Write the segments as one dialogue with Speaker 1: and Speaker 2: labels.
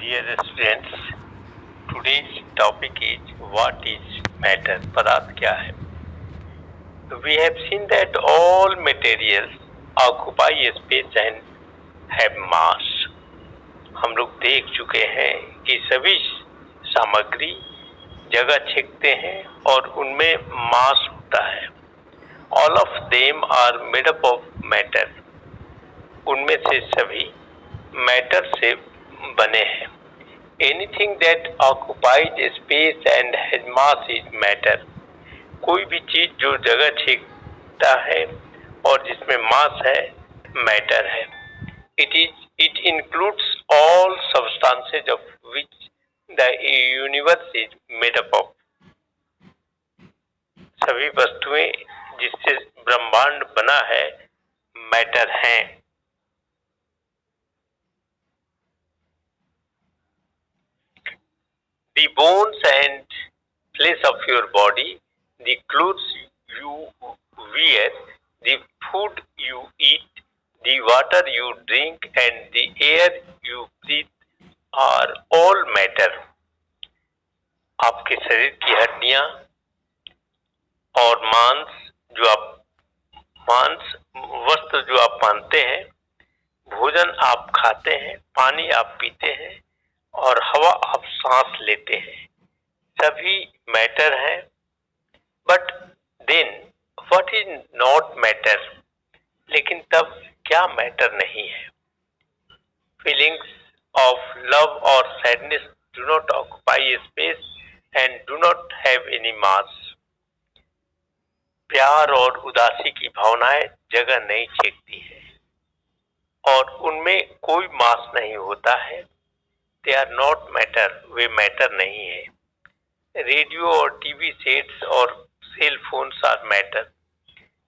Speaker 1: Dear students, today's topic is what is matter? पदार्थ क्या है? We have seen that all materials occupy space and have mass. हम लोग देख चुके हैं कि सभी सामग्री जगह छेकते हैं और उनमें मास होता है. All of them are made up of matter. उनमें से सभी मैटर से बने हैं. Anything that occupies space and has mass is matter. कोई भी चीज जो जगह छेकता है और जिसमें मास है, मैटर है. It includes all substances of which the universe is made up of. सभी वस्तुएं जिससे ब्रह्मांड बना है, मैटर हैं. The bones and flesh of your body, the clothes you wear, the food you eat, the water you drink, and the air you breathe are all matter. आपके शरीर की हड्डियां और वस्त्र जो आप पहनते हैं, भोजन आप खाते हैं, पानी आप पीते हैं और हवा आप सांस लेते हैं, सभी मैटर है. But then what is not matter? लेकिन तब क्या मैटर नहीं है? फीलिंग्स ऑफ लव और sadness do not occupy space and do not have any mass. प्यार और उदासी की भावनाएं जगह नहीं छेकती है और उनमें कोई मास नहीं होता है. दे आर नॉट मैटर, वे मैटर नहीं है. रेडियो और टीवी सेट्स और cell phones are matter.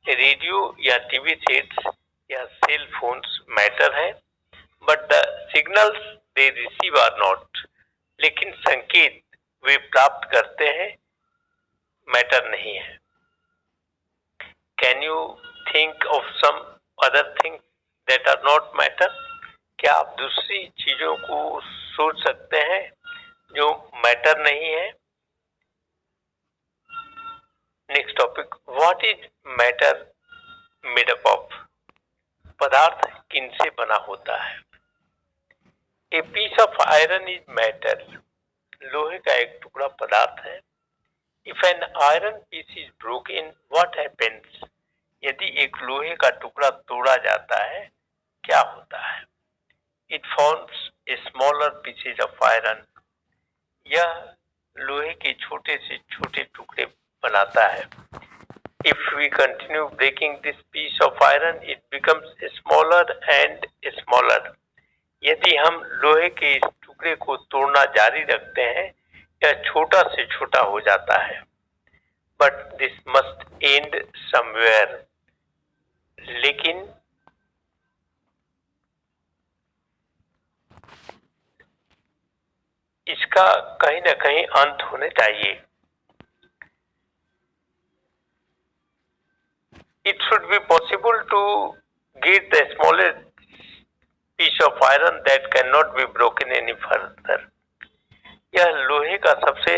Speaker 1: Radio या टीवी सेट्स या सेल फोन्स मैटर है, but the signals they receive are not. लेकिन संकेत वे प्राप्त करते हैं, मैटर नहीं है. Can you think of some other things that are not matter? क्या आप दूसरी चीजों को सोच सकते हैं जो मैटर नहीं है? Next topic, what is matter made up of? पदार्थ किनसे बना होता है? A piece of iron is matter. लोहे का एक टुकड़ा पदार्थ है. If an iron piece is broken, what happens? यदि एक लोहे का टुकड़ा तोड़ा जाता है, क्या होता है? It forms a smaller pieces of iron. यह लोहे के छोटे से छोटे टुकड़े बनाता है. If we continue breaking this piece of iron, it becomes smaller and smaller. यदि हम लोहे के इस टुकड़े को तोड़ना जारी रखते हैं, यह छोटा से छोटा हो जाता है. But this must end somewhere. लेकिन इसका कहीं न कहीं अंत होने चाहिए. It should be possible to get the smallest piece of iron that cannot be broken any further. यह लोहे का सबसे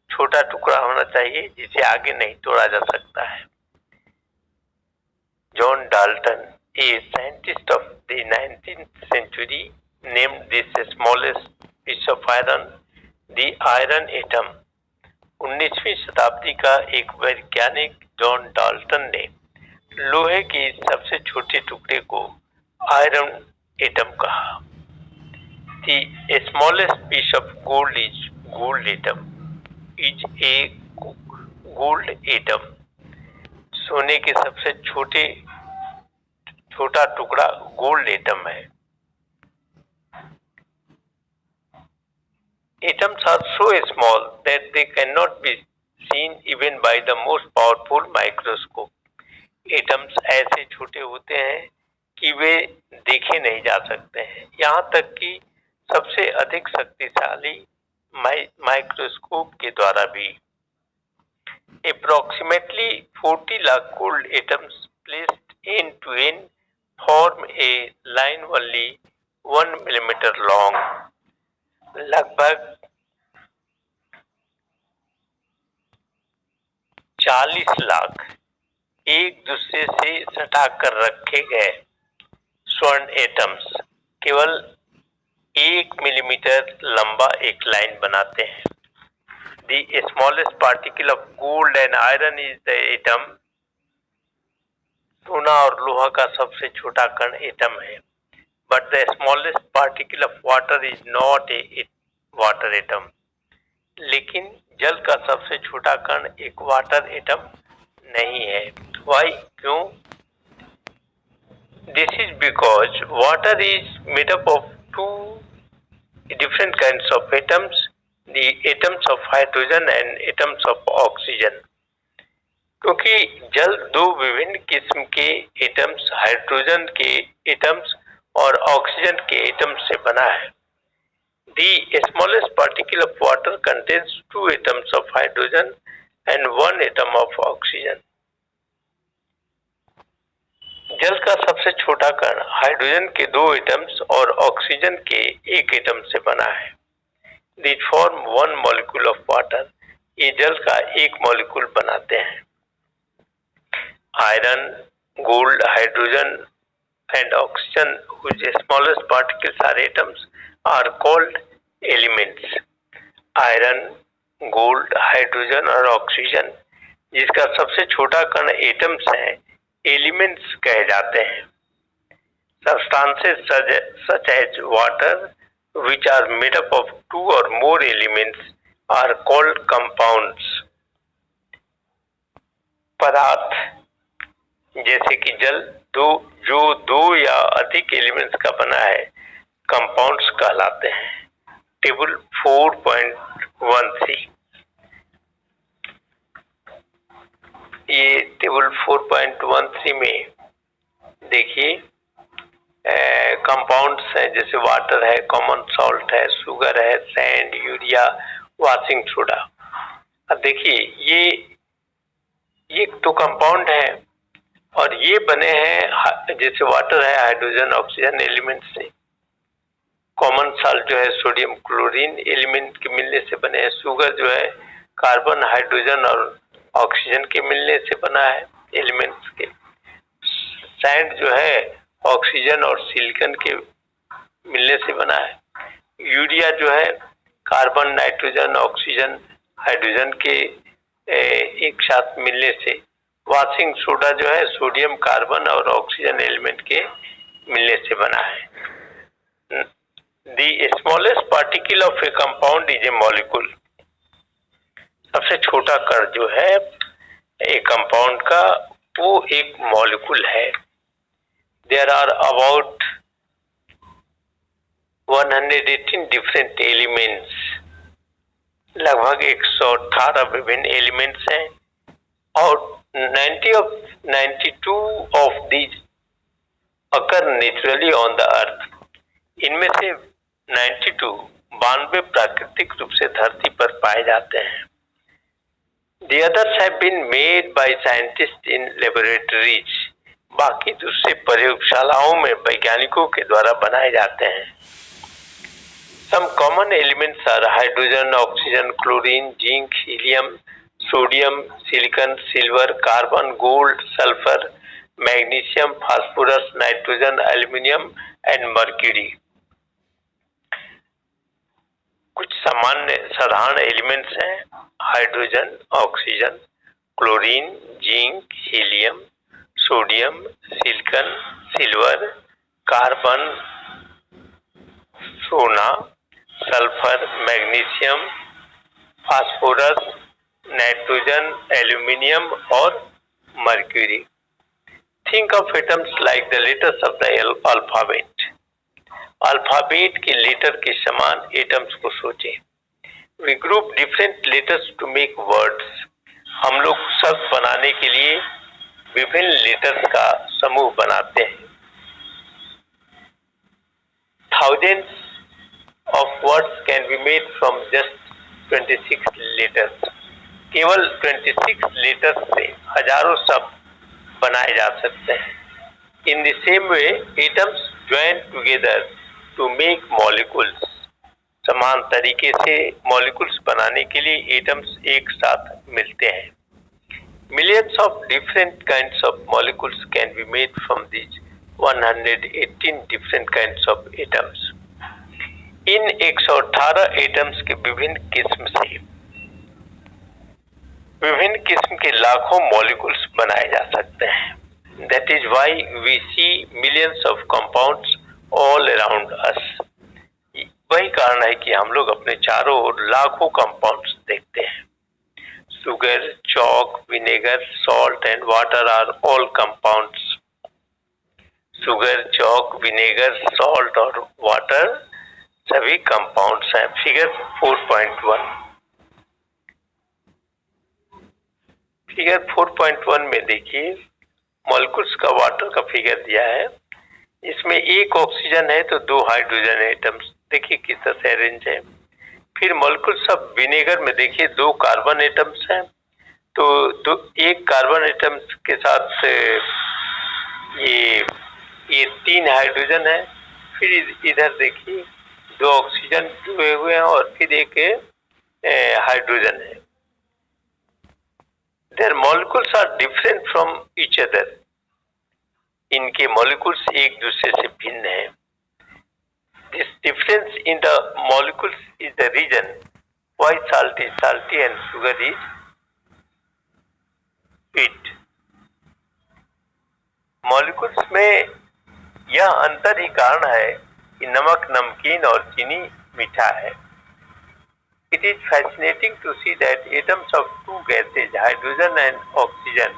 Speaker 1: छोटा टुकड़ा होना चाहिए जिसे आगे नहीं तोड़ा जा सकता है. John Dalton, a scientist of the 19th century, named this smallest piece of iron the iron atom. 19वीं शताब्दी का एक वैज्ञानिक जॉन डाल्टन ने लोहे के सबसे छोटे टुकड़े को आयरन एटम कहा. The smallest piece of gold is gold atom. Is a gold atom. सोने के सबसे छोटा टुकड़ा गोल्ड एटम है. Atoms are so small that they cannot be seen even by the most powerful microscope. Atoms ऐसे छोटे होते हैं कि वे देखे नहीं जा सकते हैं, यहाँ तक कि सबसे अधिक शक्तिशाली माइक्रोस्कोप के द्वारा भी. Approximately 40 lakh gold atoms placed end to end form a line only 1 millimeter long. लगभग 40 लाख एक दूसरे से सटाकर रखे गए स्वर्ण एटम्स केवल 1 मिलीमीटर लंबा एक लाइन बनाते हैं। The smallest particle of gold and iron is the atom. सोना और लोहा का सबसे छोटा कण एटम है। But the smallest particle of water is not a water atom. लेकिन जल का सबसे छोटा कण एक वाटर एटम नहीं है। Why? क्यों? This is because water is made up of two different kinds of atoms, the atoms of hydrogen and atoms of oxygen. क्योंकि जल दो विभिन्न किस्म के एटम्स, हाइड्रोजन के एटम्स और ऑक्सीजन के एटम्स से बना है। The smallest particle of water contains 2 atoms of hydrogen and 1 atom of oxygen. जल का सबसे छोटा कण हाइड्रोजन के 2 एटम्स और ऑक्सीजन के 1 एटम से बना है। They form 1 molecule of water. ये जल का एक मॉलिक्यूल बनाते हैं। Iron, gold, hydrogen and oxygen, whose smallest particles are atoms, are called elements. Iron, gold, hydrogen और ऑक्सीजन जिसका सबसे छोटा कण एटम्स है, एलिमेंट्स कहे जाते हैं। Substances such as water, which are made up of 2 or more elements, are called compounds. पदार्थ जैसे कि जल जो 2 या अधिक एलिमेंट्स का बना है, कंपाउंड्स कहलाते हैं। टेबल 4.13, ये टेबल 4.13 में देखिए कंपाउंड्स हैं, जैसे वाटर है, कॉमन सॉल्ट है, शुगर है, सैंड, यूरिया, वॉशिंग सोडा। अब देखिए ये तो कंपाउंड है और ये बने हैं, जैसे वाटर है हाइड्रोजन ऑक्सीजन एलिमेंट से। कॉमन सॉल्ट जो है सोडियम क्लोरीन एलिमेंट के मिलने से बने हैं। शुगर जो है कार्बन हाइड्रोजन और ऑक्सीजन के मिलने से बना है एलिमेंट्स के। सैंड जो है ऑक्सीजन और सिलिकॉन के मिलने से बना है। यूरिया जो है कार्बन नाइट्रोजन ऑक्सीजन हाइड्रोजन के एक साथ मिलने से। वॉशिंग सोडा जो है सोडियम कार्बन और ऑक्सीजन एलिमेंट के मिलने से बना है। The smallest particle of a compound is a molecule. सबसे छोटा कण जो है एक कंपाउंड का वो एक मॉलिक्यूल है। There are about 118 different elements. लगभग 118 विभिन्न एलिमेंट्स हैं और 92 of these occur naturally on the earth. इनमें से 92 प्राकृतिक रूप से धरती पर पाए जाते हैं। The others have been made by scientists in laboratories. बाकी दूसरे प्रयोगशालाओं में वैज्ञानिकों के द्वारा बनाए जाते हैं। Some common elements are hydrogen, oxygen, chlorine, zinc, helium, sodium, silicon, silver, carbon, gold, sulfur, magnesium, phosphorus, nitrogen, aluminum and mercury. कुछ साधारण एलिमेंट्स हैं hydrogen, oxygen, chlorine, zinc, helium, sodium, silicon, silver, carbon, सोना, sulphur, magnesium, phosphorus, nitrogen, aluminium और mercury. Think of atoms like the letters of the alphabet. Alphabet के letter के समान atoms को सोचें। We group different letters to make words. हम लोग शब्द बनाने के लिए विभिन्न लेटर्स का समूह बनाते हैं। Thousands of words can be made from just 26 letters. केवल 26 लेटर्स से हजारों शब्द बनाए जा सकते हैं। In the same way, atoms join together to make molecules. समान तरीके से मॉलिक्यूल्स बनाने के लिए एटम्स एक साथ मिलते हैं। Millions of different kinds of molecules can be made from these 118 different kinds of atoms. In 118 atoms के विभिन्न किस्म के लाखों मॉलिक्यूल्स बनाए जा सकते हैं। That is why we see millions of compounds all around us. वही कारण है कि हम लोग अपने चारों ओर लाखों कंपाउंड्स देखते हैं। Sugar, chalk, vinegar, salt and water are all compounds. Sugar, chalk, vinegar, salt और water सभी compounds हैं। फिगर 4.1 फिगर 4.1 में देखिए मॉलिक्यूल्स का वाटर का फिगर दिया है। इसमें एक ऑक्सीजन है तो 2 हाइड्रोजन एटम्स, देखिए किस तरह से अरेंज है। फिर मॉलिक्यूल्स ऑफ विनेगर में देखिए 2 कार्बन एटम्स हैं, तो एक कार्बन एटम्स के साथ ये 3 हाइड्रोजन है। फिर इधर देखिए 2 ऑक्सीजन जुड़े हुए हैं और फिर एक हाइड्रोजन है। Their molecules are different from each other. इनके मॉलिक्यूल्स एक दूसरे से भिन्न हैं। This difference in the molecules is the reason why salt is salty and sugar is sweet. Molecules में यह अंतर ही कारण है कि नमक नमकीन और चीनी मीठा है। It is fascinating to see that atoms of 2 gases, hydrogen and oxygen,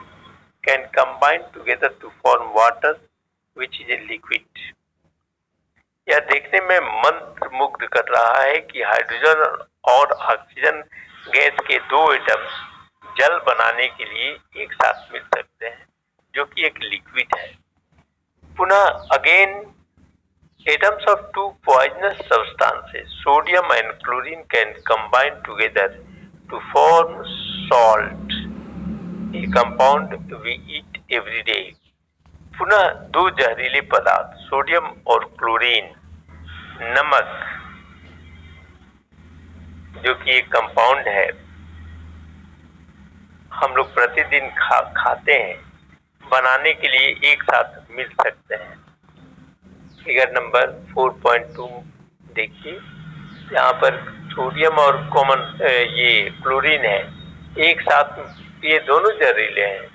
Speaker 1: can combine together to form water, which is a liquid. यह देखने में मंत्रमुग्ध कर रहा है कि हाइड्रोजन और ऑक्सीजन गैस के 2 एटम्स जल बनाने के लिए एक साथ मिल सकते हैं, जो कि एक लिक्विड है। पुनः again atoms of 2 poisonous substances, sodium and chlorine, can combine together to form salt, a compound we eat every day. पुनः 2 जहरीले पदार्थ सोडियम और क्लोरीन, नमक, जो कि एक कंपाउंड है, हम लोग प्रतिदिन खाते हैं, बनाने के लिए एक साथ मिल सकते हैं। फिगर नंबर 4.2 देखिए, यहाँ पर सोडियम और ये क्लोरीन है, एक साथ ये दोनों जहरीले हैं,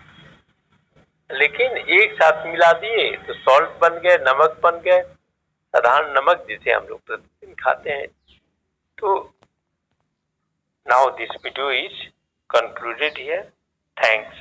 Speaker 1: लेकिन एक साथ मिला दिए तो सॉल्ट बन गए, नमक बन गए, साधारण नमक जिसे हम लोग प्रतिदिन खाते हैं। तो now this video is concluded here. Thanks.